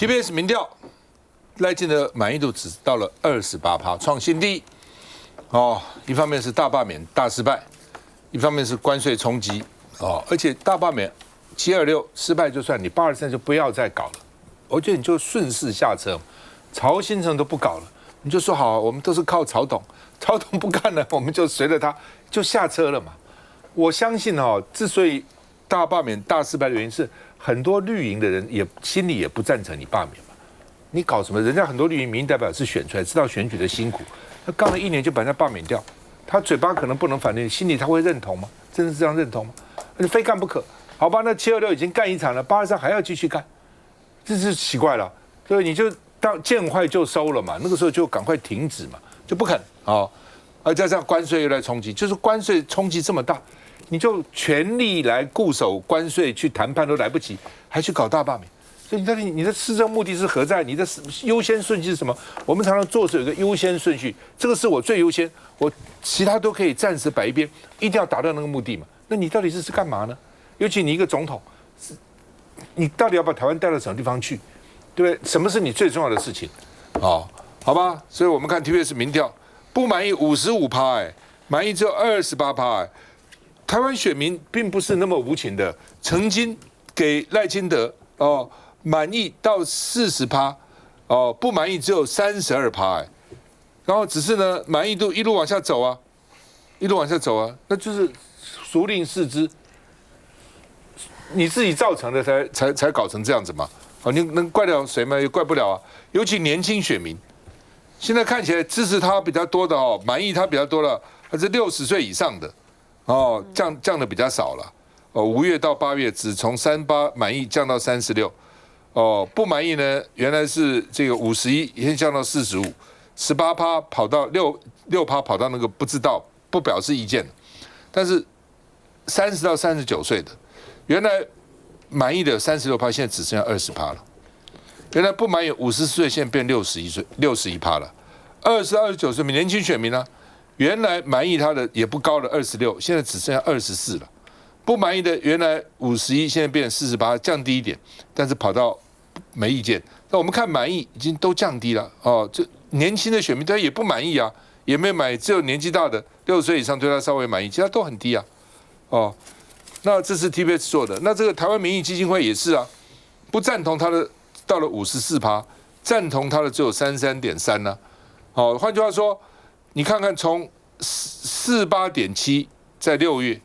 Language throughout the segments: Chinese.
TBS 民调，赖清德满意度只到了28%，创新低。一方面是大罢免大失败，一方面是关税冲击而且大罢免726失败就算，你823就不要再搞了。我觉得你就顺势下车，曹新成都不搞了，你就说好，我们都是靠曹董，曹董不干了，我们就随着他就下车了嘛。我相信之所以大罢免大失败的原因是很多绿营的人心里也不赞成你罢免嘛。你搞什么？人家很多绿营民意代表是选出来，知道选举的辛苦，他干了1年就把人家罢免掉，他嘴巴可能不能反对，心里他会认同吗？真的是这样认同吗？你非干不可，好吧？那726已经干一场了，823还要继续干，这是奇怪了。所以你就当见坏就收了嘛，那个时候就赶快停止嘛，就不肯而加上关税又来冲击，就是关税冲击这么大，你就全力来固守关税去谈判都来不及，还去搞大罢免。所以你的施政目的是何在？你的优先顺序是什么？我们常常做事有一个优先顺序，这个是我最优先，我其他都可以暂时摆一边，一定要达到那个目的嘛。那你到底是干嘛呢？尤其你一个总统，你到底要把台湾带到什么地方去？对不对？什么是你最重要的事情？好吧。所以我们看 TBS 民调，不满意55%，满意只有28%。台湾选民并不是那么无情的，曾经给赖清德满意到40%，不满意只有32%，然后只是呢满意度一路往下走啊，那就是孰令视之，你自己造成的才搞成这样子嘛。你能怪了谁吗？也怪不了啊。尤其年轻选民，现在看起来支持他比较多的满意他比较多了，还是60岁以上的降的比较少了。5月到8月只从38满意降到36。不满意呢，原来是这个51，现在降到45，18%跑到6%跑到那个不知道不表示意见，但是30到39岁的，原来满意的36%，现在只剩下20%了。原来不满意54岁，现在变61%了。20到29岁年轻选民呢，原来满意他的也不高了26，现在只剩下24了。不满意的原来51，现在变48，降低一点，但是跑到没意见。那我们看满意已经都降低了这年轻的选民他也不满意啊，也没有满意，只有年纪大的60岁以上对他稍微满意，其他都很低啊。那这是 TBS 做的。那这个台湾民意基金会也是啊，不赞同他的到了54%，赞同他的只有33.3呢。换句话说，你看看从48.7在6月。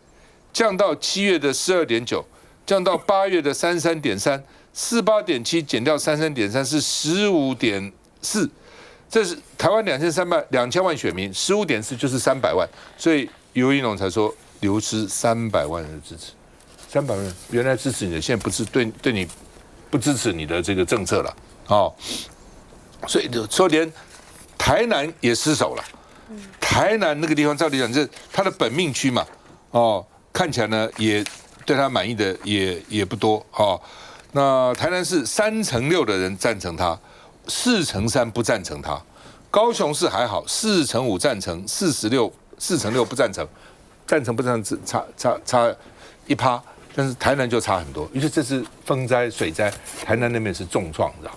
降到7月的12.9，降到8月的33.3，48.7减掉33.3是15.4，这是台湾2000万选民，15.4就是300万，所以尤一农才说流失300万人的支持，300万人原来支持你的，现在不是对你不支持你的这个政策了，所以说连台南也失守了，台南那个地方照理讲是他的本命区嘛，看起来呢，也对他满意的也不多那台南市6%的人赞成他，4%不赞成他。高雄市还好，4%5赞成，4%6不赞成，赞成不赞成差1%，但是台南就差很多，因为这是风灾水灾，台南那边是重创，知道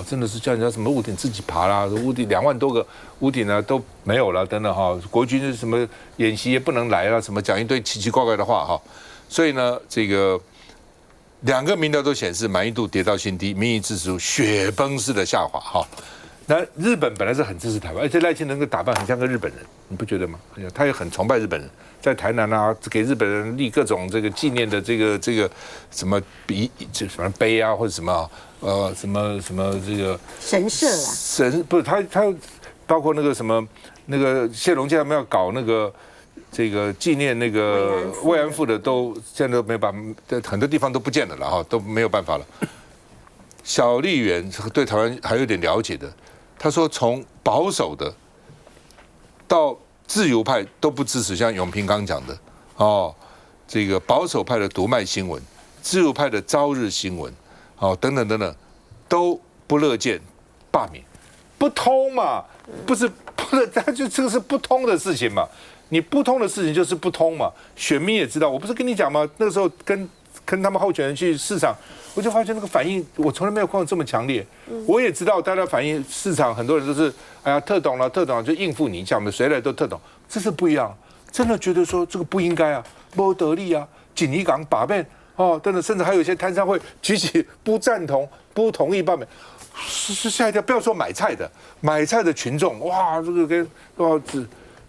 真的是叫人家什么屋顶自己爬啦，屋顶2万多个屋顶呢都没有了，等等国军是什么演习也不能来了，什么讲一堆奇奇怪怪的话所以呢，这个2个民调都显示满意度跌到新低，民意支持度雪崩式的下滑那日本本来是很支持台湾，而且赖清德的打扮很像个日本人，你不觉得吗？他也很崇拜日本人，在台南啊，给日本人立各种这个纪念的这个什么什么碑啊，或者什么什么这个神社不是他包括那个什么那个谢龙介他们要搞那个这个纪念那个慰安妇的，都现在都没办法，很多地方都不见了都没有办法了。小笠原对台湾还有点了解的，他说从保守的到自由派都不支持，像永平刚讲的这个保守派的读卖新闻，自由派的朝日新闻等等都不乐见罢免，不通嘛，不是，他就这个是不通的事情嘛，你不通的事情就是不通嘛，选民也知道，我不是跟你讲吗？那个时候跟跟他们候选人去市场，我就发现那个反应我从来没有看过这么强烈。我也知道大家反应市场很多人都是哎呀特懂了就应付你一下，我们谁来都特懂，这是不一样。真的觉得说这个不应该啊，不得力啊，锦衣港把妹哦，真的，甚至还有一些摊商会举起不赞同、不同意罢免。是吓一跳，不要说买菜的群众，哇，这个跟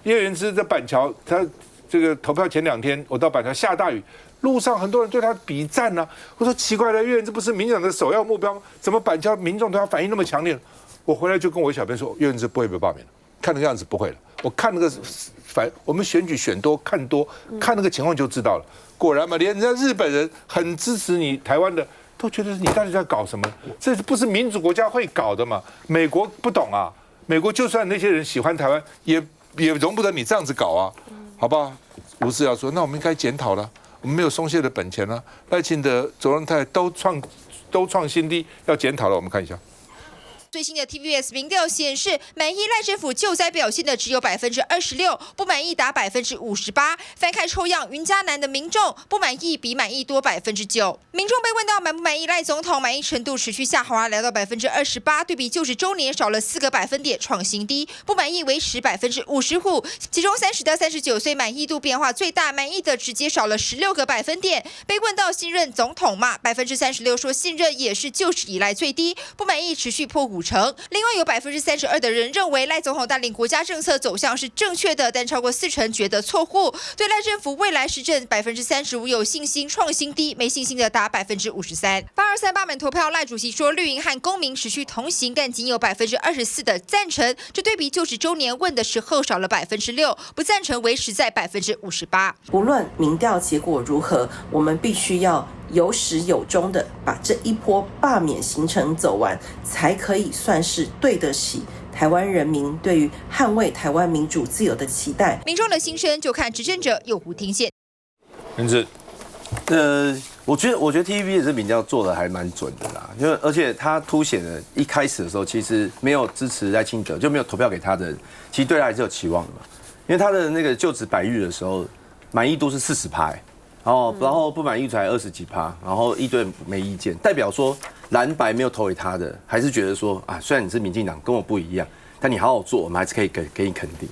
叶元之在板桥，他这个投票前2天，我到板桥下大雨，路上很多人对他比赞啊。我说奇怪了，叶元之不是民进党的首要目标吗？怎么板桥民众对他反应那么强烈？我回来就跟我小编说，叶元之不会被罢免了，看那个样子不会了。我看那个我们选举选多看多，看那个情况就知道了。果然嘛，连人家日本人很支持你台湾的。都觉得你到底在搞什么？这不是民主国家会搞的嘛？美国不懂啊，美国就算那些人喜欢台湾，也容不得你这样子搞啊，好不好？吴思瑶说，那我们应该检讨了，我们没有松懈的本钱了。赖清德、卓荣泰都创新低，要检讨了。我们看一下。最新的 TVS 民调显示，满意赖政府救灾表现的只有26%，不满意达58%。翻看抽样，云嘉南的民众不满意比满意多9%。民众被问到满不满意赖总统，满意程度持续下滑，来到28%，对比90周年少了4个百分点，创新低。不满意维持55%，其中30到39岁满意度变化最大，满意的直接少了16个百分点。被问到信任总统吗？36%说信任也是就史以来最低，不满意持续破50%。另外有32%的人认为赖总统带领国家政策走向是正确的，但超过40%觉得错误。对赖政府未来施政35%有信心，创新低；没信心的达53%。823罢免投票，赖主席说绿营和公民持续同行，但仅有24%的赞成，这对比90周年问的时候少了6%，不赞成维持在58%。不论民调结果如何，我们必须要有始有终的把这一波罢免行程走完，才可以算是对得起台湾人民对于捍卫台湾民主自由的期待。民众的心声就看执政者有无听见。名字，我觉得 TVB 这民调做的还蛮准的啦，而且他凸显了一开始的时候，其实没有支持赖清德，就没有投票给他的人，其实对他还是有期望的嘛。因为他的那个就职100日的时候，满意度是40%，然后不满意才20几%，然后一堆没意见，代表说蓝白没有投给他的，还是觉得说啊，虽然你是民进党，跟我不一样，但你好好做，我们还是可以给你肯定。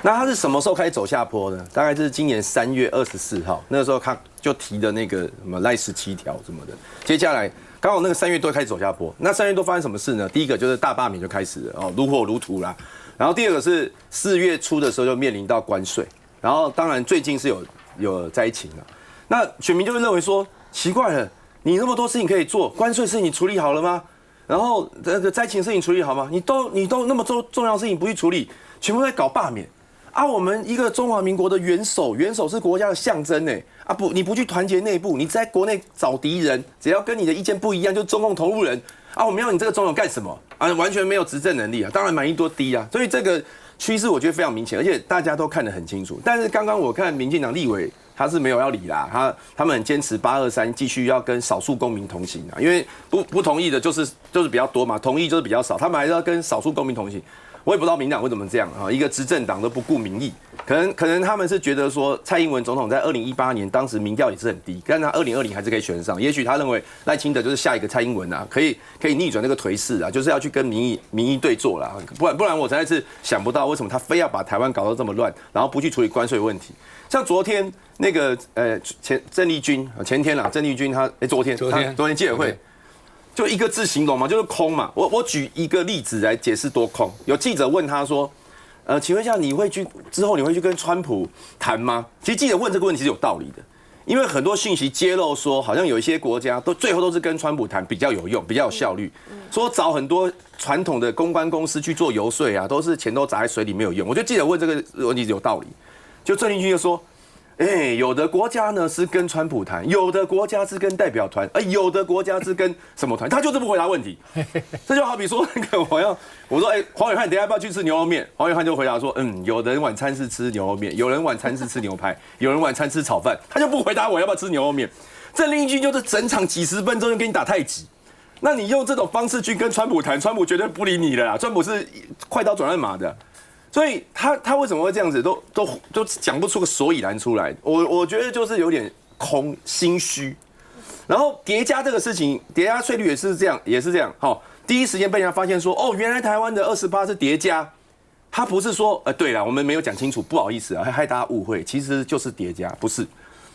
那他是什么时候开始走下坡呢？大概是今年3月24号，那个时候他就提的那个什么赖17条什么的。接下来刚好那个3月多开始走下坡。那3月多发生什么事呢？第一个就是大罢免就开始了哦，如火如荼啦。然后第二个是4月初的时候就面临到关税，然后当然最近是有灾情了。那选民就会认为说，奇怪了，你那么多事情可以做，关税事情你处理好了吗？然后那个灾情事情处理好吗？你都那么重要的事情不去处理，全部在搞罢免。啊，我们一个中华民国的元首是国家的象征呢。啊不，你不去团结内部，你在国内找敌人，只要跟你的意见不一样，就中共同路人。啊，我们要你这个总统干什么？啊，完全没有执政能力啊，当然满意度低啊。所以这个趋势我觉得非常明显，而且大家都看得很清楚。但是刚刚我看民进党立委他是没有要理啦，他们很坚持823继续要跟少数公民同行啊，因为不同意的就是比较多嘛，同意就是比较少，他们还是要跟少数公民同行。我也不知道民进党为什么这样啊，一个执政党都不顾民意，可能他们是觉得说蔡英文总统在2018年当时民调也是很低，但是他2020还是可以选上，也许他认为赖清德就是下一个蔡英文啊，可以逆转那个颓势啊，就是要去跟民意对坐啦，不然我实在是想不到为什么他非要把台湾搞得这么乱，然后不去处理关税问题。像昨天那个郑丽君前天啦，郑丽君昨天记者会。Okay. 就一个字形容嘛，就是空嘛。我举一个例子来解释多空。有记者问他说，请问一下，之后你会去跟川普谈吗？其实记者问这个问题是有道理的，因为很多讯息揭露说，好像有一些国家最后都是跟川普谈比较有用、比较有效率，说找很多传统的公关公司去做游说啊，都是钱都砸在水里没有用。我觉得记者问这个问题有道理。就郑丽君就说。有的国家呢是跟川普谈，有的国家是跟代表团，有的国家是跟什么团，他就是不回答问题。这就好比说那个我说黄伟汉，等一下要不要去吃牛肉面？黄伟汉就回答说，有人晚餐是吃牛肉面，有人晚餐是吃牛排，有人晚餐吃炒饭，他就不回答我要不要吃牛肉面。郑丽君就是整场几十分钟就给你打太极。那你用这种方式去跟川普谈，川普绝对不理你的啦，川普是快刀斩乱麻的。所以他为什么会这样子，都讲不出个所以然出来。我觉得就是有点心虚，然后叠加这个事情，叠加税率也是这样，好，第一时间被人家发现说，哦，原来台湾的28%是叠加，他不是说，对了，我们没有讲清楚，不好意思啊，害大家误会，其实就是叠加，不是，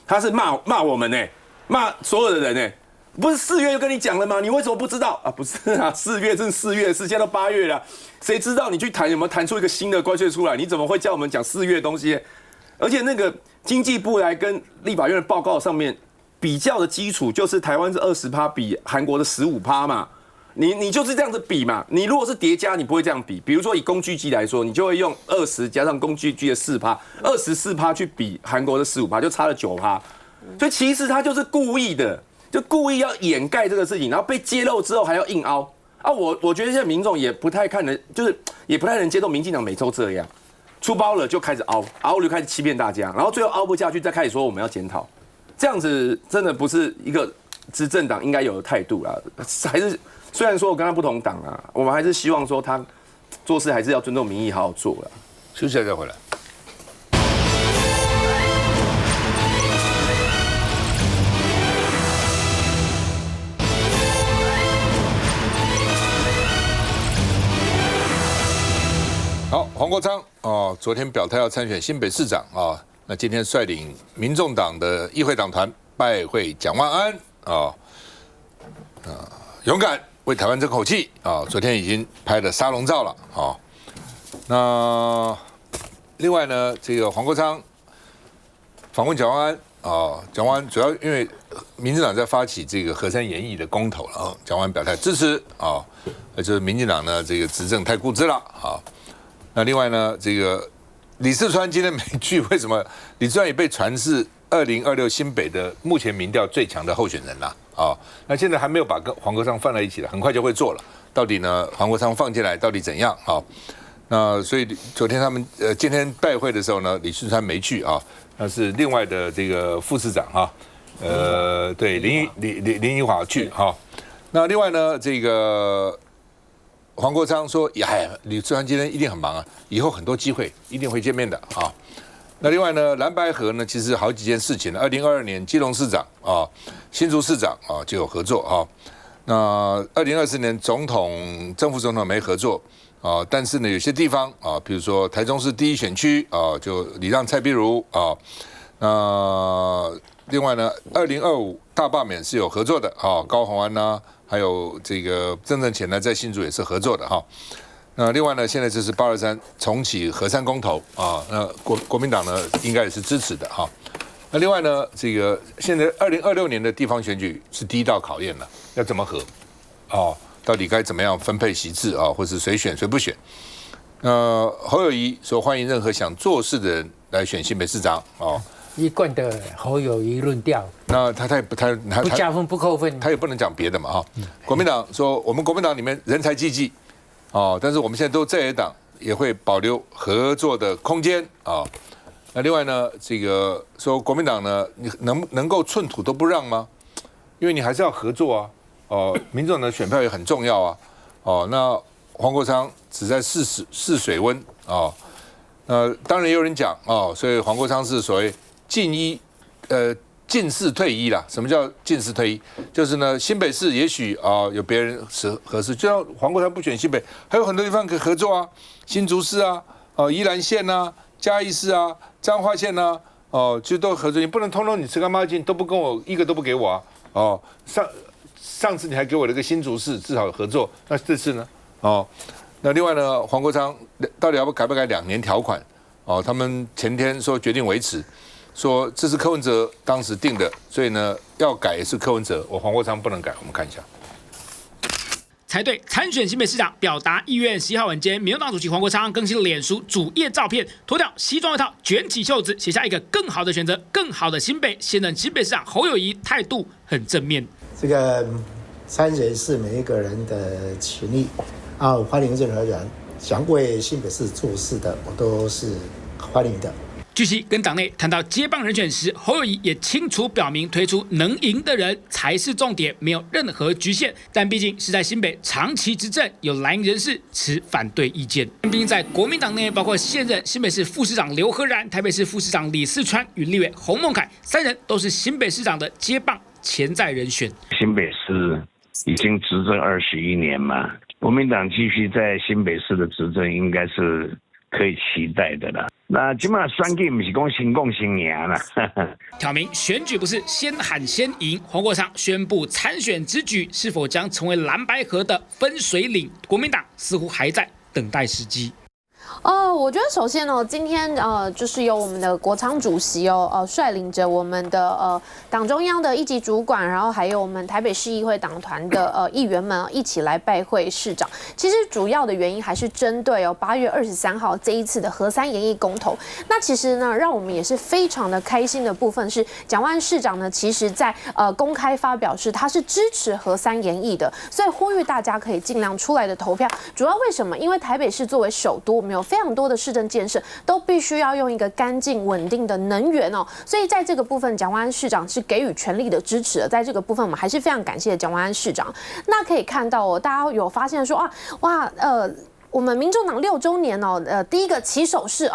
他是骂我们呢，骂所有的人呢。不是4月就跟你讲了吗？你为什么不知道啊？不是啊，4月正4月的事，现在都8月了，谁知道你去谈有没有谈出一个新的关税出来？你怎么会叫我们讲4月的东西？而且那个经济部来跟立法院的报告上面比较的基础就是台湾是20%比韩国的15%嘛，你就是这样子比嘛。你如果是叠加，你不会这样比。比如说以工具机来说，你就会用20加上工具机的4%，24%去比韩国的15%，就差了9%。所以其实他就是故意的。就故意要掩盖这个事情，然后被揭露之后还要硬凹啊！我觉得现在民众也不太看能，就是也不太能接受民进党每周这样出包了就开始凹了就开始欺骗大家，然后最后凹不下去再开始说我们要检讨，这样子真的不是一个执政党应该有的态度啦。还是虽然说我跟他不同党啊，我们还是希望说他做事还是要尊重民意，好好做啦。休息一下再回来。好，黄国昌昨天表态要参选新北市长啊，那今天率领民众党的议会党团拜会蒋万安勇敢为台湾争口气啊，昨天已经拍了沙龙照了啊。那另外呢，这个黄国昌访问蒋万安蒋万安主要因为民进党在发起这个河山研议的公投了蒋万安表态支持就是民进党呢这个执政太固执了那另外呢，这个李四川今天没去，为什么？李四川也被传是2026新北的目前民调最强的候选人啦那现在还没有把跟黄国昌放在一起了，很快就会做了。到底呢，黄国昌放进来到底怎样那所以昨天他们今天拜会的时候呢，李四川没去那是另外的这个副市长对林宜华去那另外呢，这个。黄国昌说：“李四川今天一定很忙啊，以后很多机会一定会见面的那另外呢，蓝白合呢，其实好几件事情2022年基隆市长新竹市长就有合作那2024年正副总统没合作但是呢，有些地方比如说台中市第1选区就礼让蔡壁如那另外呢，2025大罢免是有合作的高虹安呐。”还有这个郑正前呢，在新竹也是合作的那另外呢，现在就是823重启河山公投那国民党呢应该也是支持的那另外呢，这个现在2026年的地方选举是第一道考验了，要怎么合到底该怎么样分配席次或是谁选谁不选？侯友宜说欢迎任何想做事的人来选新北市长一贯的侯友宜论调，那他不加分不扣分，他也不能讲别的嘛国民党说我们国民党里面人才济济但是我们现在都在野党，也会保留合作的空间那另外呢，这个说国民党呢，你能够寸土都不让吗？因为你还是要合作民众的选票也很重要那黄国昌只在试水温当然也有人讲所以黄国昌是所谓进士退一啦。什么叫进士退一？就是呢，新北市也许有别人合适，就像黄国昌不选新北，还有很多地方可以合作新竹市宜兰县嘉义市彰化县其实都合作。你不能通通你吃干抹净都不跟我一个都不给我上次你还给我了个新竹市，至少有合作，那这次呢那另外呢，黄国昌到底改不改2年条款他们前天说决定维持。说这是柯文哲当时定的，所以呢要改也是柯文哲，我黄国昌不能改。我们看一下。才对参选新北市长表达意愿11号晚间，民众党主席黄国昌更新了脸书主页照片，脱掉西装外套，卷起袖子，写下一个更好的选择，更好的新北。现任新北市长侯友宜态度很正面。这个参选是每一个人的权利欢迎任何人想为新北市做事的，我都是欢迎的。据悉，跟党内谈到接棒人选时，侯友宜也清楚表明，推出能赢的人才是重点，没有任何局限。但毕竟是在新北长期执政，有蓝营人士持反对意见。毕竟在国民党内，包括现任新北市副市长刘和然、台北市副市长李四川与立委洪孟凯3人都是新北市长的接棒潜在人选。新北市已经执政21年嘛，国民党继续在新北市的执政，应该是可以期待的啦。那基本上选举不是讲先攻先赢啦。挑明选举不是先喊先赢，黄国昌宣布参选之举是否将成为蓝白合的分水岭？国民党似乎还在等待时机。我觉得首先呢，今天就是由我们的国昌主席率领着我们的党中央的一级主管，然后还有我们台北市议会党团的议员们一起来拜会市长。其实主要的原因还是针对8月23号这一次的核3研议公投。那其实呢，让我们也是非常的开心的部分是，蒋万安市长呢，其实在公开发表是他是支持核3研议的，所以呼吁大家可以尽量出来的投票。主要为什么？因为台北市作为首都，我们有非常多的市政建设都必须要用一个干净稳定的能源哦，所以在这个部分，蒋万安市长是给予全力的支持的。在这个部分，我们还是非常感谢蒋万安市长。那可以看到大家有发现说我们民众党6周年第一个起手式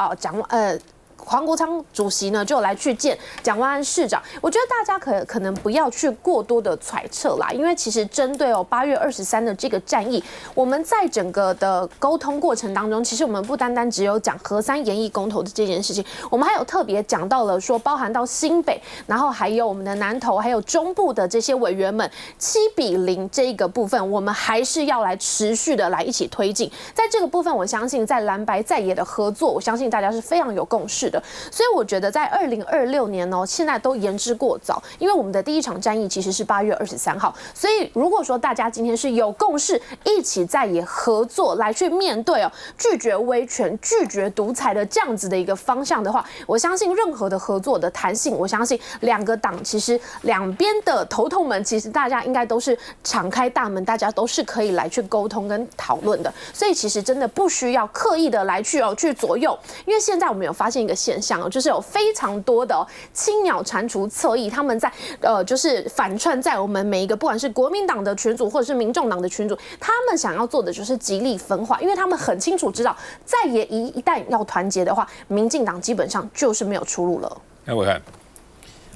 黄国昌主席呢就来去见蒋万安市长，我觉得大家可能不要去过多的揣测啦，因为其实针对8月23的这个战役，我们在整个的沟通过程当中，其实我们不单单只有讲核3研议公投的这件事情，我们还有特别讲到了说，包含到新北，然后还有我们的南投，还有中部的这些委员们7-0这一个部分，我们还是要来持续的来一起推进。在这个部分，我相信在蓝白在野的合作，我相信大家是非常有共识的。所以我觉得在2026年现在都言之过早，因为我们的第一场战役其实是8月23号，所以如果说大家今天是有共识，一起在野合作来去面对拒绝威权、拒绝独裁的这样子的一个方向的话，我相信任何的合作的弹性，我相信两个党其实两边的头头们，其实大家应该都是敞开大门，大家都是可以来去沟通跟讨论的，所以其实真的不需要刻意的来去左右，因为现在我们有发现一个现象就是有非常多的青鸟蟾蜍侧翼，他们在就是反串在我们每一个不管是国民党的群组或者是民众党的群组，他们想要做的就是极力分化，因为他们很清楚知道，在野一旦要团结的话，民进党基本上就是没有出路了。那我看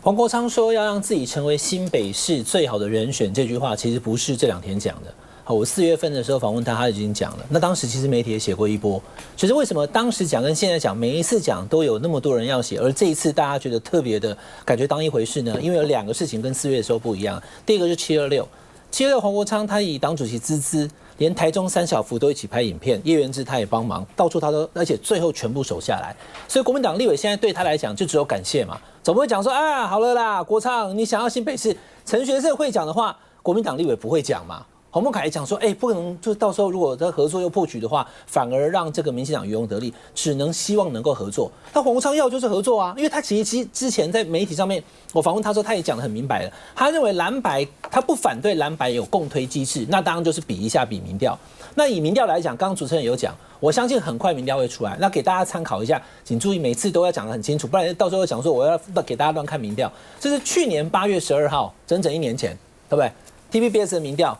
黄国昌说要让自己成为新北市最好的人选，这句话其实不是这2天讲的。我4月份的时候访问他，他已经讲了。那当时其实媒体也写过一波，其实为什么当时讲跟现在讲，每一次讲都有那么多人要写，而这一次大家觉得特别的感觉当一回事呢？因为有2个事情跟4月的时候不一样。第一个是726黄国昌他以党主席资，连台中3小福都一起拍影片，叶元之他也帮忙，到处他都，而且最后全部守下来。所以国民党立委现在对他来讲就只有感谢嘛，总不会讲说好了啦，国昌你想要新北市，陈学圣会讲的话，国民党立委不会讲嘛。洪孟凯讲说，不能就到时候如果这合作又破局的话，反而让这个民进党渔翁得利，只能希望能够合作。那黄国昌要就是合作啊，因为他其实之前在媒体上面，我访问他说，他也讲得很明白了，他认为蓝白他不反对蓝白有共推机制，那当然就是比民调。那以民调来讲，刚刚主持人有讲，我相信很快民调会出来，那给大家参考一下，请注意每次都要讲得很清楚，不然到时候讲说我要给大家乱看民调。这是去年8月12号，整整1年前，对不对 ？TVBS 的民调。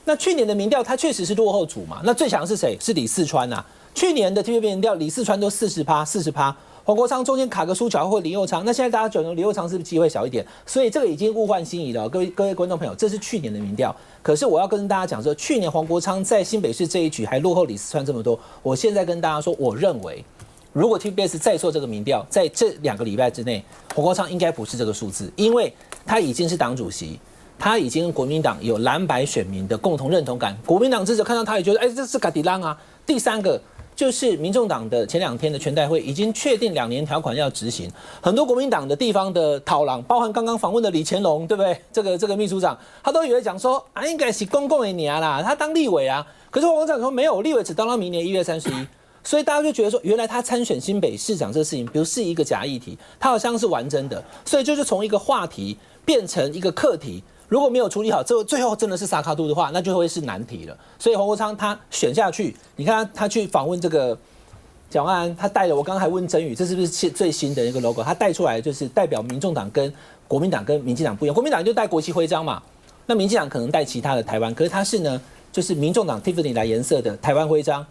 那去年的民调，它确实是落后组嘛。那最强是谁？是李四川啊。去年的 TVB 民调，李四川都40%，黄国昌中间卡个苏巧或林右昌。那现在大家觉得林右昌是不是机会小一点？所以这个已经物换星移了。各位观众朋友，这是去年的民调。可是我要跟大家讲说，去年黄国昌在新北市这一局还落后李四川这么多。我现在跟大家说，我认为如果 TVBS 再做这个民调，在这2个礼拜之内，黄国昌应该不是这个数字，因为他已经是党主席。他已经跟国民党有蓝白选民的共同认同感，国民党支持看到他也觉得，这是嘎迪浪啊。第3个就是民众党的前2天的全代会已经确定2年条款要执行，很多国民党的地方的讨郎，包含刚刚访问的李乾龙，对不对？这个秘书长，他都以为讲说应该是公共的年啦，他当立委啊。可是黄国昌说没有，立委只当到明年1月31。所以大家就觉得说，原来他参选新北市长这个事情不是一个假议题，他好像是完整的，所以就是从一个话题变成一个课题。如果没有处理好，最后真的是萨卡杜的话，那就会是难题了。所以黄国昌他选下去，你看他去访问这个蒋万安，他带了，我刚刚还问曾宇，这是不是最新的一个 logo？ 他带出来就是代表民众党跟国民党跟民进党不一样，国民党就带国旗徽章嘛，那民进党可能带其他的台湾，可是他是呢，就是民众党 Tiffany 蓝颜色的台湾徽章，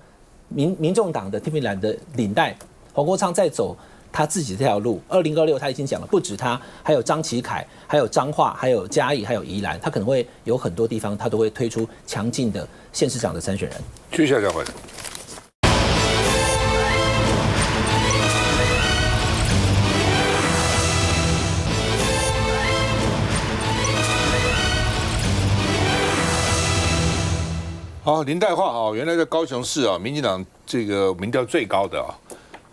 民众党的 Tiffany 蓝的领带，黄国昌在走他自己这条路。2026他已经讲了，不止他，还有张启凯，还有彰化，还有嘉义，还有宜兰，他可能会有很多地方他都会推出强劲的县市长的参选人。接下来回来。好，林岱樺啊，原来在高雄市啊，民进党这个民调最高的啊，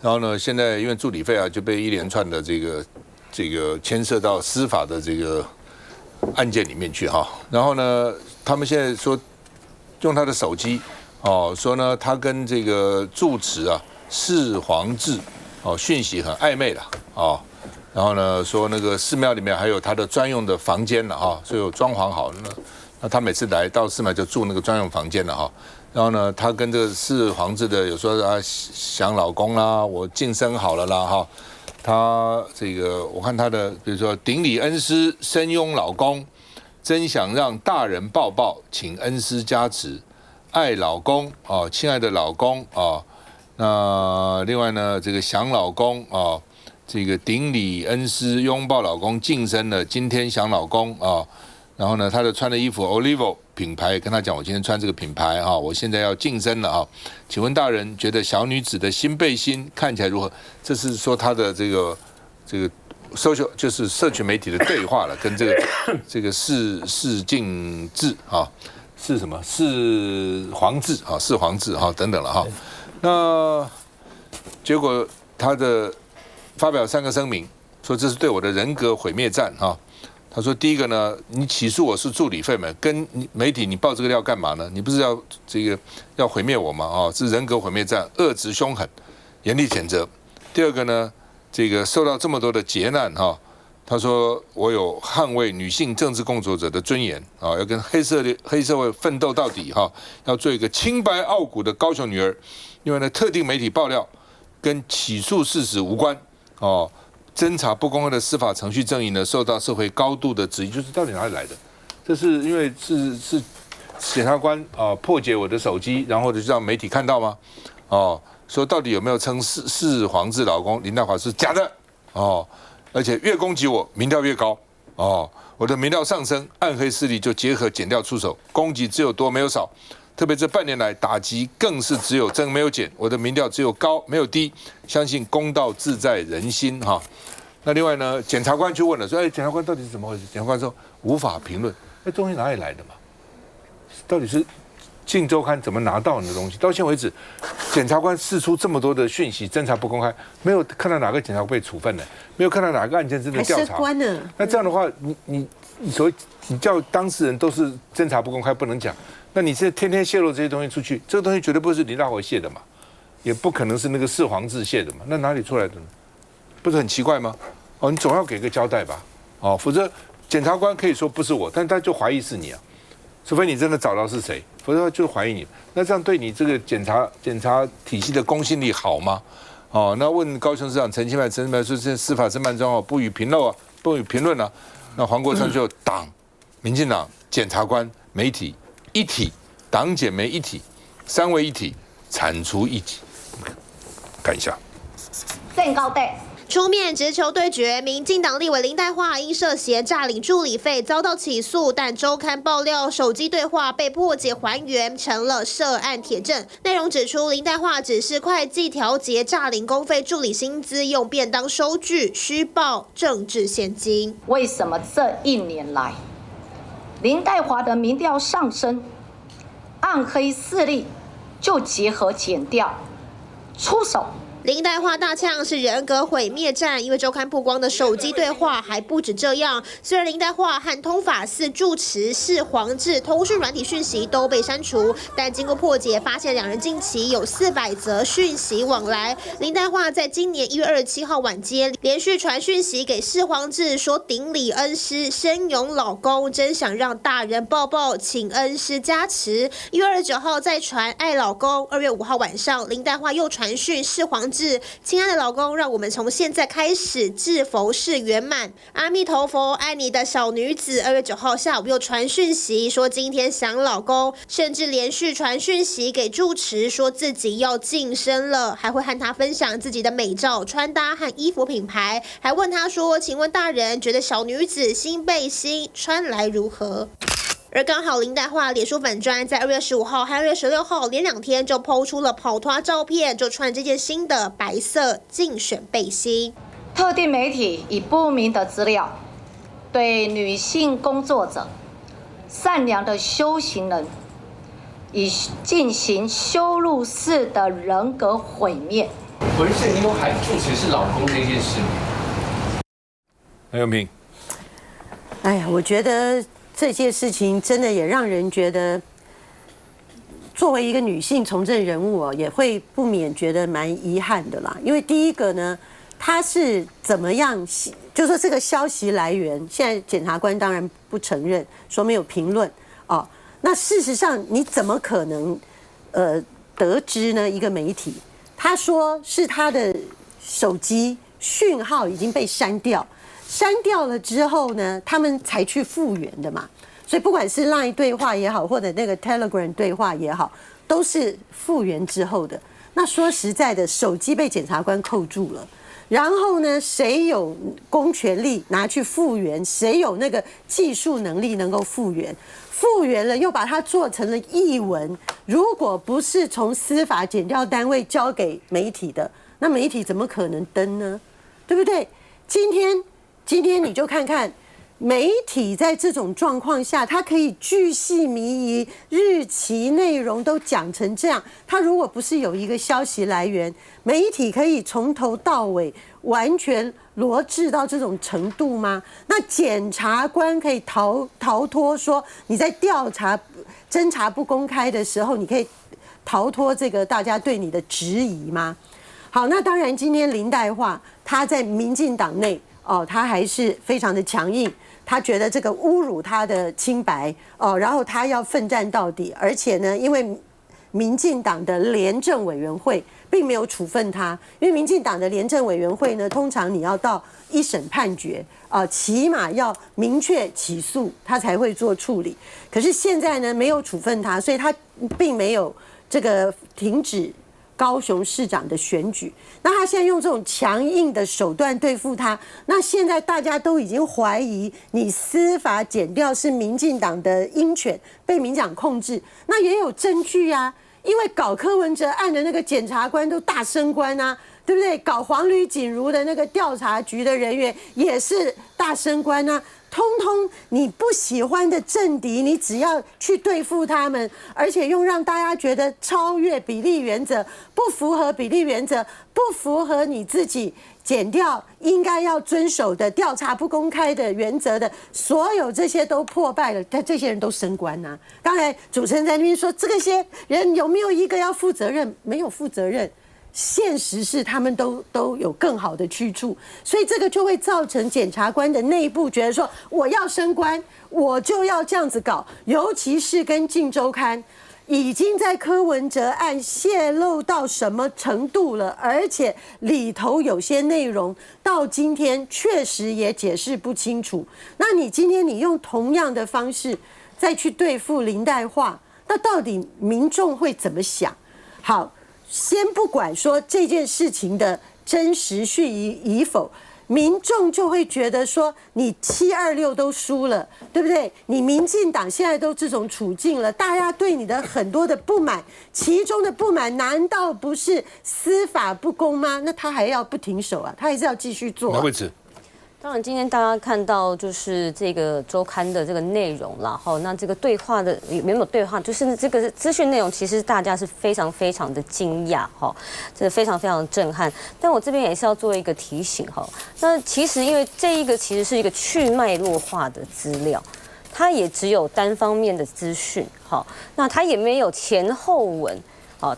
然后呢，现在因为助理费啊，就被一连串的这个牵涉到司法的这个案件里面去哈。然后呢，他们现在说用他的手机哦，说呢他跟这个住持啊释黄志哦讯息很暧昧了哦。然后呢，说那个寺庙里面还有他的专用的房间了啊，所以有装潢好了呢。那他每次来到寺庙就住那个专用房间了哈，然后呢，他跟这个释黄志的有说啊想老公啦，我晋升好了啦哈，他这个我看他的比如说顶礼恩师深拥老公，真想让大人抱抱，请恩师加持，爱老公啊，亲爱的老公啊，那另外呢这个想老公啊，这个顶礼恩师拥抱老公晋升了，今天想老公啊。然后呢，他的穿的衣服 Olivo 品牌，跟他讲，我今天穿这个品牌哈，我现在要晋升了啊，请问大人觉得小女子的新背心看起来如何？这是说他的这个 social 就是社群媒体的对话了，跟这个释敬志啊，是什么？释黄志啊，释黄志哈等等了哈。那结果他的发表3个声明，说这是对我的人格毁灭战哈。他说：“第一个呢，你起诉我是助理费嘛，跟媒体你爆这个料干嘛呢？你不是要要毁灭我吗？啊，是人格毁灭战，恶质凶狠，严厉谴责。第二个呢，这个受到这么多的劫难哈，他说我有捍卫女性政治工作者的尊严啊，要跟黑社会奋斗到底哈，要做一个清白傲骨的高雄女儿。另外呢，特定媒体爆料跟起诉事实无关哦。”侦查不公开的司法程序正义呢，受到社会高度的质疑，就是到底哪里来的？这是因为是检察官破解我的手机，然后就让媒体看到吗？哦，说到底有没有称释黄志老公林岱樺是假的？哦，而且越攻击我，民调越高。哦，我的民调上升，暗黑势力就结合检调出手，攻击只有多没有少。特别这半年来打击更是只有增没有减，我的民调只有高没有低，相信公道自在人心哈。那另外呢，检察官就问了说，检察官到底是怎么回事？检察官说无法评论，那东西哪里来的嘛？到底是《镜周刊》怎么拿到你的东西？到现在为止，检察官释出这么多的讯息，侦查不公开，没有看到哪个检察官被处分的，没有看到哪个案件真的调查。关呢？那这样的话，你所谓你叫当事人都是侦查不公开，不能讲。那你是天天泄露这些东西出去，这个东西绝对不是林岱樺泄的嘛，也不可能是那个释黄志泄的嘛，那哪里出来的呢？不是很奇怪吗？哦，你总要给个交代吧，哦，否则检察官可以说不是我，但他就怀疑是你啊，除非你真的找到是谁，否则就怀疑你。那这样对你这个检察体系的公信力好吗？哦，那问高雄市长陈其迈说这司法侦办状况不予评论啊，不予评论啊。那黄国昌就党、民进党、检察官、媒体。一体，党检媒一体，3位一体，铲除异己。看一下，正交代。出面直球对决，民进党立委林岱樺因涉嫌诈领助理费遭到起诉，但周刊爆料手机对话被破解还原，成了涉案铁证。内容指出，林岱樺只是会计调节诈领公费助理薪资，用便当收据虚报政治现金。为什么这1年来？林岱樺的民调上升，暗黑势力就结合检调出手。林岱樺大呛是人格毁灭战，因为周刊曝光的手机对话还不止这样。虽然林岱樺和通法寺住持释黄志通讯软体讯息都被删除，但经过破解，发现两人近期有400则讯息往来。林岱樺在今年1月27号晚间连续传讯息给释黄志，说顶礼恩师，深拥老公，真想让大人抱抱，请恩师加持。1月29号再传爱老公。2月5号晚上，林岱樺又传讯释黄志。致。亲爱的老公，让我们从现在开始致佛事圆满。阿弥陀佛，爱你的小女子。2月9号下午又传讯息说今天想老公，甚至连续传讯息给住持说自己要晋升了，还会和他分享自己的美照、穿搭和衣服品牌，还问他说：“请问大人觉得小女子新背心穿来如何？”而刚好林黛华脸书粉专在2月15号和2月16号连2天就抛出了跑团照片，就穿这件新的白色竞选背心。特定媒体以不明的资料对女性工作者、善良的修行人以进行羞辱式的人格毁灭。文胜，你有喊住持是老公这件事吗？梁永平，哎呀，我觉得这件事情真的也让人觉得，作为一个女性从政人物也会不免觉得蛮遗憾的啦。因为第一个呢，她是怎么样，就说这个消息来源，现在检察官当然不承认，说没有评论哦。那事实上，你怎么可能得知呢？一个媒体他说是他的手机讯号已经被删掉。删掉了之后呢，他们才去复原的嘛。所以不管是 LINE 对话也好，或者那个 Telegram 对话也好，都是复原之后的。那说实在的，手机被检察官扣住了，然后呢，谁有公权力拿去复原？谁有那个技术能力能够复原？复原了又把它做成了译文，如果不是从司法检调单位交给媒体的，那媒体怎么可能登呢？对不对？今天你就看看媒体在这种状况下，它可以巨细靡遗，日期内容都讲成这样。它如果不是有一个消息来源，媒体可以从头到尾完全罗织到这种程度吗？那检察官可以逃脱说你在调查侦查不公开的时候，你可以逃脱这个大家对你的质疑吗？好，那当然今天林黛华她在民进党内他还是非常的强硬，他觉得这个侮辱他的清白然后他要奋战到底，而且呢，因为民进党的廉政委员会并没有处分他，因为民进党的廉政委员会呢，通常你要到一审判决起码要明确起诉，他才会做处理。可是现在呢，没有处分他，所以他并没有这个停止高雄市长的选举，那他现在用这种强硬的手段对付他，那现在大家都已经怀疑你司法检调是民进党的鹰犬被民进党控制，那也有证据啊，因为搞柯文哲案的那个检察官都大升官啊，对不对？搞黄吕锦如的那个调查局的人员也是大升官啊。通通你不喜欢的政敌，你只要去对付他们，而且用让大家觉得超越比例原则、不符合比例原则、不符合你自己检调应该要遵守的调查不公开的原则的，所有这些都破败了，但这些人都升官啊。刚才主持人在那边说，这些人有没有一个要负责任？没有负责任。现实是他们都有更好的去处，所以这个就会造成检察官的内部觉得说，我要升官，我就要这样子搞。尤其是跟《镜周刊》已经在柯文哲案泄露到什么程度了，而且里头有些内容到今天确实也解释不清楚。那你今天你用同样的方式再去对付林黛华，那到底民众会怎么想？好。先不管说这件事情的真实讯与否，民众就会觉得说你726都输了，对不对？你民进党现在都这种处境了，大家对你的很多的不满，其中的不满难道不是司法不公吗？那他还要不停手啊，他还是要继续做。位置。当然，今天大家看到就是这个周刊的这个内容啦，那这个对话的没有对话，就是这个资讯内容，其实大家是非常非常的惊讶这非常非常的震撼。但我这边也是要做一个提醒那其实因为这一个其实是一个去脉络化的资料，它也只有单方面的资讯那它也没有前后文。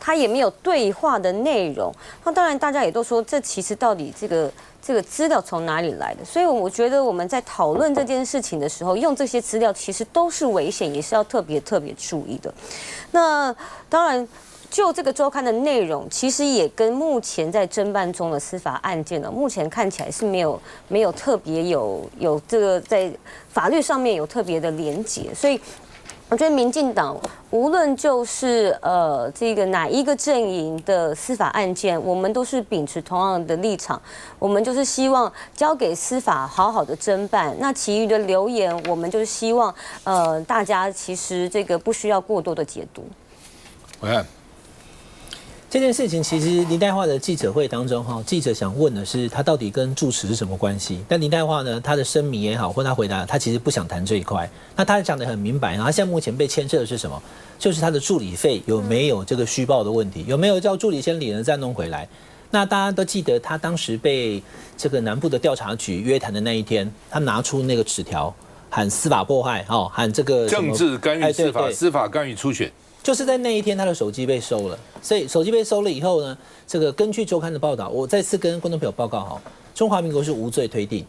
它也没有对话的内容。那当然，大家也都说，这其实到底这个资料从哪里来的？所以我觉得我们在讨论这件事情的时候，用这些资料其实都是危险，也是要特别注意的。那当然。就这个周刊的内容，其实也跟目前在侦办中的司法案件呢，目前看起来是没有特别有这个在法律上面有特别的连结，所以我觉得民进党无论就是这个哪一个阵营的司法案件，我们都是秉持同样的立场，我们就是希望交给司法好好的侦办。那其余的留言，我们就是希望大家其实这个不需要过多的解读。我看。这件事情其实林岱樺的记者会当中，记者想问的是他到底跟住持是什么关系？但林岱樺呢，他的声明也好，或他回答，他其实不想谈这一块。那他讲得很明白，然后现在目前被牵涉的是什么？就是他的助理费有没有这个虚报的问题，有没有叫助理先领了再弄回来？那大家都记得，他当时被这个南部的调查局约谈的那一天，他拿出那个纸条，喊司法迫害，喊这个政治干预司法，司法干预初选。就是在那一天，他的手机被收了，所以手机被收了以后呢，这个根据周刊的报道，我再次跟观众朋友报告哈，中华民国是无罪推定。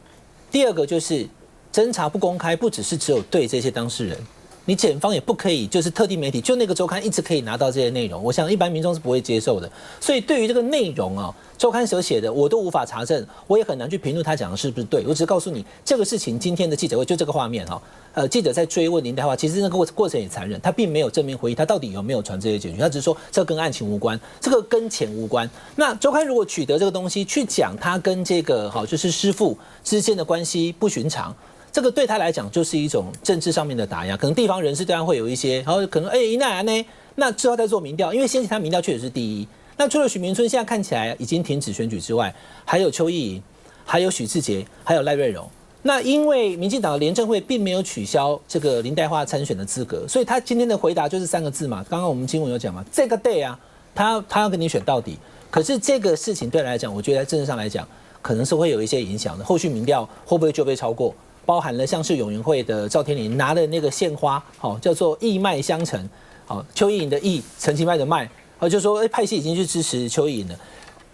第二个就是侦查不公开，不只是只有对这些当事人，你检方也不可以就是特定媒体就那个周刊一直可以拿到这些内容，我想一般民众是不会接受的。所以对于这个内容啊，周刊所写的我都无法查证，我也很难去评论他讲的是不是对。我只是告诉你这个事情，今天的记者会就这个画面哈。记者在追问林岱樺，其实那个过程也残忍，他并没有正面回忆他到底有没有传这些简讯，他只是说这跟案情无关，这个跟钱无关。那周刊如果取得这个东西去讲他跟这个就是师父之间的关系不寻常，这个对他来讲就是一种政治上面的打压，可能地方人士对他会有一些，然后可能一那呢，那之后再做民调，因为先前他民调确实是第一。那除了许明春现在看起来已经停止选举之外，还有邱意莹，还有许智杰，还有赖瑞荣。那因为民进党的联政会并没有取消这个林岱樺参选的资格，所以他今天的回答就是3个字嘛。刚刚我们新闻有讲嘛，这个 day 啊，他要跟你选到底。可是这个事情对他来讲，我觉得在政治上来讲，可能是会有一些影响的。后续民调会不会就被超过？包含了像是永援会的赵天麟拿的那个献花，叫做义脉相承，邱意莹的义，陈其迈的迈，就说派系已经去支持邱意莹了。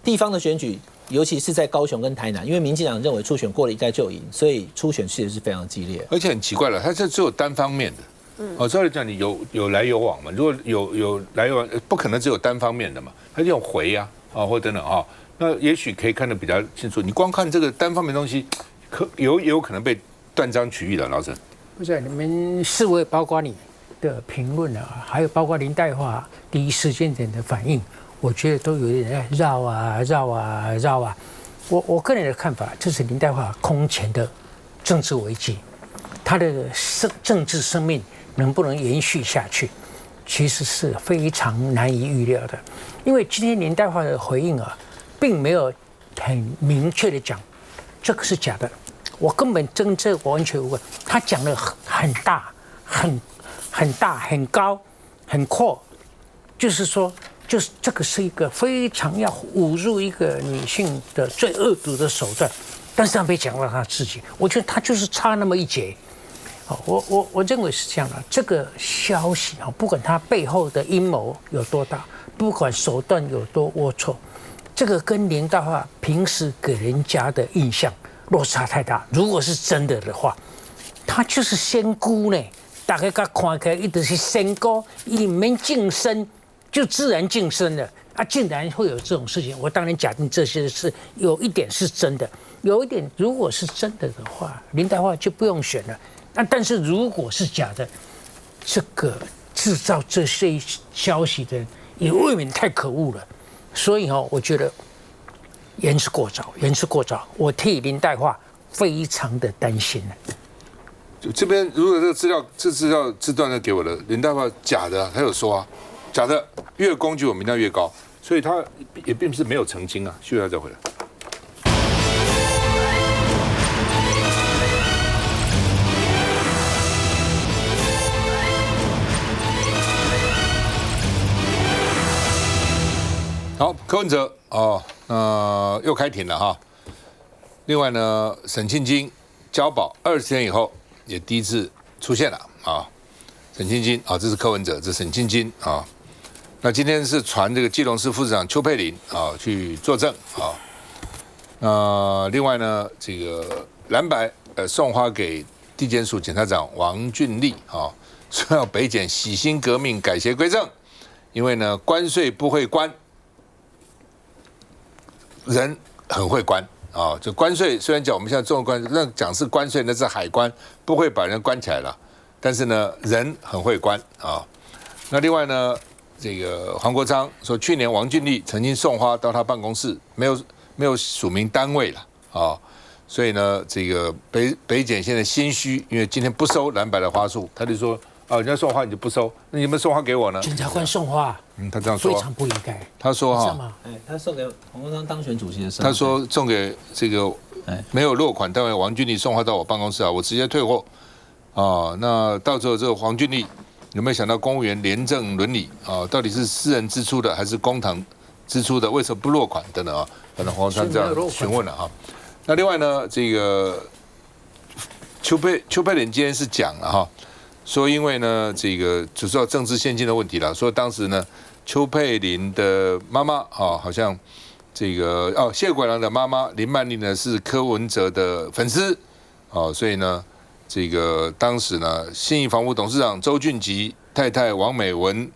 地方的选举。尤其是在高雄跟台南，因为民进党认为初选过了一概就赢，所以初选其实是非常激烈。而且很奇怪了，它这只有单方面的。照理讲你有来有往嘛，如果有来有往，不可能只有单方面的嘛，它就有回呀或等等那也许可以看得比较清楚。你光看这个单方面的东西，也有可能被断章取义的，老陈。不是你们四位，包括你的评论还有包括林岱樺第一时间点的反应。我觉得都有点绕啊。我个人的看法，这是林岱樺空前的政治危机，他的政治生命能不能延续下去，其实是非常难以预料的。因为今天林岱樺的回应并没有很明确的讲这个是假的，我根本跟这完全无关。他讲的很大、很高、很阔，就是说。就是这个是一个非常要侮辱一个女性的最恶毒的手段，但是他没讲到他自己，我觉得他就是差那么一截。我认为是这样的，这个消息不管他背后的阴谋有多大，不管手段有多龌龊，这个跟林岱樺平时给人家的印象落差太大。如果是真的话，他就是仙姑呢，大家看起来一直是仙姑，一门净身。就自然晋升了竟然会有这种事情，我当然假定这些是有一点是真的，有一点如果是真的的话，林岱樺就不用选了。但是如果是假的，这个制造这些消息的人也未免太可恶了。所以我觉得言之过早，我替林岱樺非常的担心了。这边如果这资料字段呢给我的林岱樺假的，他有说假的越攻击我民调越高，所以他也并不是没有澄清休息再回来。好，柯文哲又开庭了另外呢，沈庆金交保20天以后也第一次出现了沈庆金这是柯文哲，这是沈庆金那今天是传这个基隆市副市长邱佩玲去作证另外呢，这个蓝白送花给地检署检察长王俊立说要北检洗心革命改邪归正，因为呢关税不会关，人很会关就关税虽然讲我们现在中国关税，那讲是关税那是海关，不会把人关起来了，但是呢人很会关那另外呢，这个黄国昌说，去年王俊立曾经送花到他办公室，没有署名单位了所以呢，这个北检现在心虚，因为今天不收蓝白的花束，他就说人家送花你就不收，那你们送花给我呢？检察官送花，他这样说非常不应该。他说他送给黄国昌当选主席的时候，他说送给这个没有落款单位王俊立送花到我办公室我直接退货那到时候这个黄俊立有没有想到公务员廉政伦理到底是私人支出的还是公帑支出的？为什么不落款等等可能黄国昌这样询问了那另外呢，这个邱佩玲今天是讲了说因为呢这个只是政治现金的问题了，说当时呢邱佩玲的妈妈好像这个谢国良的妈妈林曼丽呢是柯文哲的粉丝所以呢这个当时呢信义房屋董事长周俊吉太太王美文、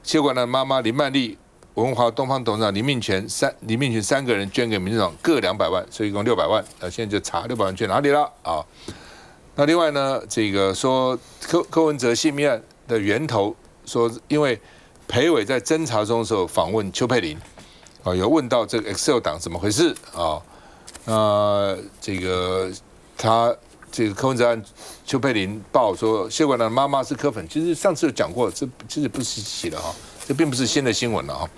谢国良的妈妈林曼丽、文华东方董事长林命全三个人捐给民进党各200万，所以一共600万。现在就查600万去哪里了那另外呢，这个说柯文哲性命案的源头，说因为裴伟在侦查中的时候访问邱佩玲有问到这个 Excel 档怎么回事这个这个柯文哲案，邱佩玲报说谢国良的妈妈是柯粉，其实上次有讲过，这其实不是稀奇的这并不是新的新闻了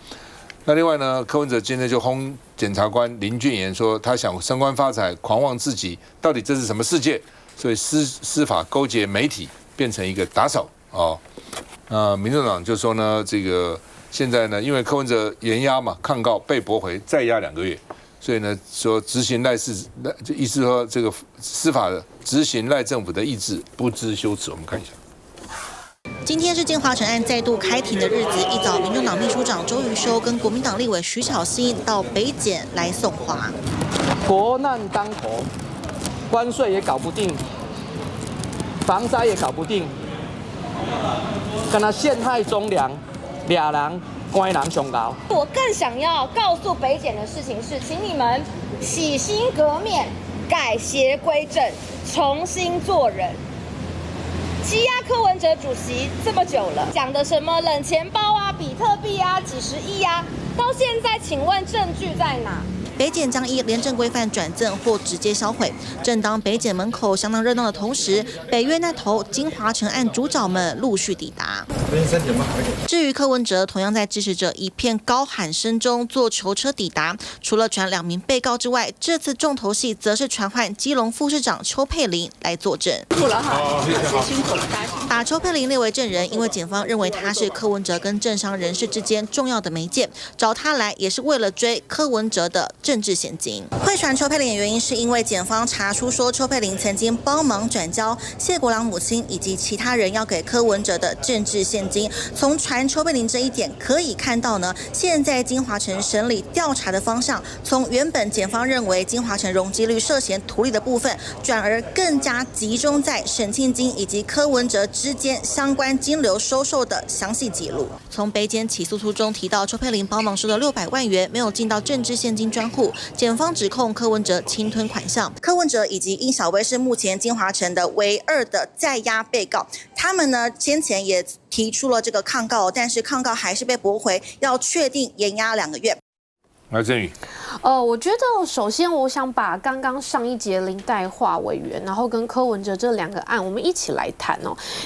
那另外呢，柯文哲今天就轰检察官林俊彦说他想升官发财，狂妄自己，到底这是什么世界？所以司法勾结媒体，变成一个打手民众党就说呢，这个现在呢，因为柯文哲延押嘛，抗告被驳回，再押2个月。所以呢，说执行就意思说这个司法的执行赖政府的意志不知羞耻。我们看一下。今天是金华城案再度开庭的日子，一早，民众党秘书长周瑜修跟国民党立委徐巧芯到北检来送花。国难当头，关税也搞不定，防灾也搞不定，跟他陷害忠良，2人关人上高。我更想要告诉北检的事情是，请你们洗心革面，改邪归正，重新做人。羁押柯文哲主席这么久了，讲的什么冷钱包比特币几十亿到现在，请问证据在哪？北检将依廉政规范转赠或直接销毁。正当北检门口相当热闹的同时，北约那头金华城案主角们陆续抵达。至于柯文哲，同样在支持者一片高喊声中坐囚车抵达。除了传2名被告之外，这次重头戏则是传唤基隆副市长邱佩玲来作证。把邱佩玲列为证人，因为检方认为他是柯文哲跟政商人士之间重要的媒介，找他来也是为了追柯文哲的政治现金。会传邱佩玲的原因是因为检方查出说邱佩玲曾经帮忙转交谢国良母亲以及其他人要给柯文哲的政治现金。从传邱佩玲这一点可以看到呢，现在金华城审理调查的方向，从原本检方认为金华城容积率涉嫌图利的部分，转而更加集中在沈庆金以及柯文哲之间相关金流收受的详细记录。从北检起诉书中提到邱佩玲帮忙收的600万元没有进到政治现金专户，检方指控柯文哲侵吞款项。柯文哲以及殷小薇是目前金华城的唯2的在押被告，他们呢先前也提出了这个抗告，但是抗告还是被驳回，要确定延押2个月。来，振宇。我觉得首先我想把刚刚上一节林岱樺委员，然后跟柯文哲这2个案，我们一起来谈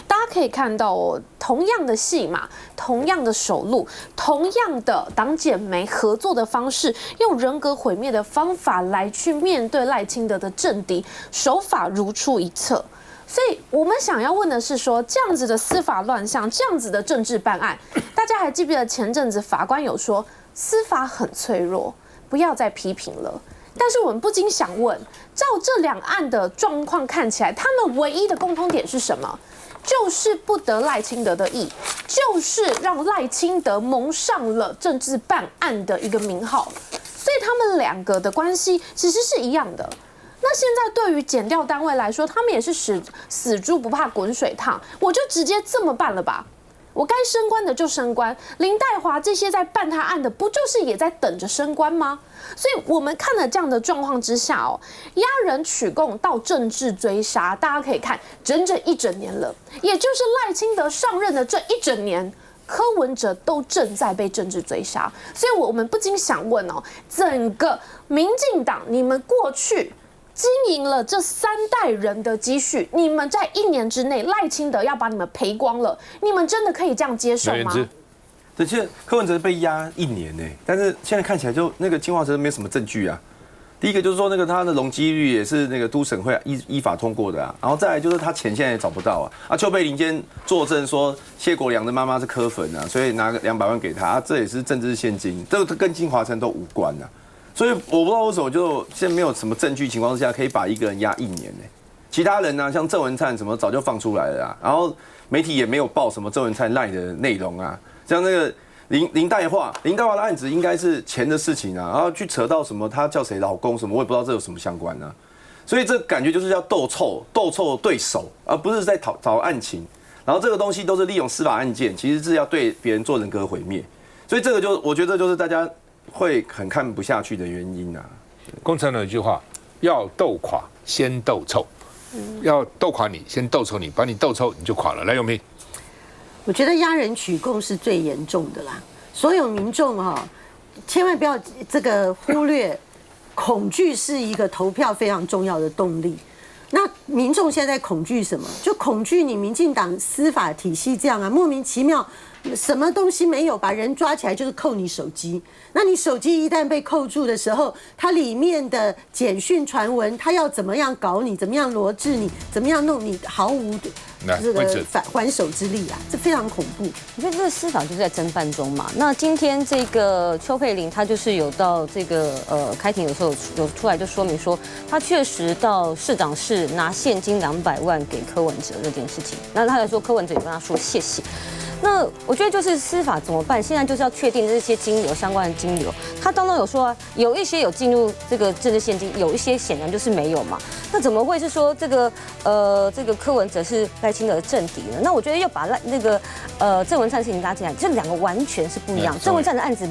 大家可以看到同样的戏码，同样的手路，同样的党检媒合作的方式，用人格毁灭的方法来去面对赖清德的政敌，手法如出一辙。所以我们想要问的是说，这样子的司法乱象，这样子的政治办案，大家还记不记得前阵子法官有说司法很脆弱，不要再批评了。但是我们不禁想问，照这2案的状况看起来，他们唯一的共通点是什么？就是不得赖清德的意，就是让赖清德蒙上了政治办案的一个名号，所以他们两个的关系其实是一样的。那现在对于检调单位来说，他们也是死猪不怕滚水烫，我就直接这么办了吧。我该升官的就升官，林岱樺这些在办他案的，不就是也在等着升官吗？所以我们看了这样的状况之下哦，押人取供到政治追杀，大家可以看整整1整年了，也就是赖清德上任的这1整年。柯文哲都正在被政治追杀，所以我们不禁想问哦，整个民进党，你们过去经营了这3代人的积蓄，你们在1年之内，赖清德要把你们赔光了，你们真的可以这样接受吗？对，其实柯文哲被压1年呢，但是现在看起来就那个金华城没什么证据啊。第一个就是说，那个他的容积率也是那个都审会依法通过的啊，然后再来就是他钱现在也找不到啊。邱佩玲今天作证说谢国良的妈妈是柯粉啊，所以拿个200万给他，这也是政治现金，这个跟金华城都无关啊。所以我不知道为什么就现在没有什么证据情况之下，可以把一个人压1年呢？其他人呢，像郑文灿什么早就放出来了啊，然后媒体也没有报什么郑文灿赖的内容啊，像那个。林岱樺的案子应该是钱的事情啊，然后去扯到什么他叫谁老公什么，我也不知道这有什么相关啊，所以这感觉就是要斗臭对手，而不是在找案情。然后这个东西都是利用司法案件，其实是要对别人做人格毁灭，所以这个我觉得就是大家会很看不下去的原因啊。工程有一句话，要斗垮先斗臭，要斗垮你先斗臭你，把你斗臭你就垮了。来，永平。我觉得押人取供是最严重的啦，所有民众千万不要这个忽略，恐惧是一个投票非常重要的动力。那民众现在在恐惧什么？就恐惧你民进党司法体系这样啊，莫名其妙，什么东西没有，把人抓起来就是扣你手机。那你手机一旦被扣住的时候，它里面的简讯传闻，它要怎么样搞你，怎么样罗治你，怎么样弄你，毫无这个还手之力啊，这非常恐怖。我觉得这个司法就是在侦办中嘛。那今天这个邱佩玲，她就是有到这个开庭的时候有出来就说明说，她确实到市长室拿现金200万给柯文哲这件事情。那她还说柯文哲也跟她说谢谢。那我觉得就是司法怎么办？现在就是要确定这些金流相关的金流。他当中有说啊，有一些有进入这个政治现金，有一些显然就是没有嘛。那怎么会是说这个柯文哲是赖清德的政敌呢？那我觉得要把郑文灿事情拉进来，这2个完全是不一样。郑文灿的案子。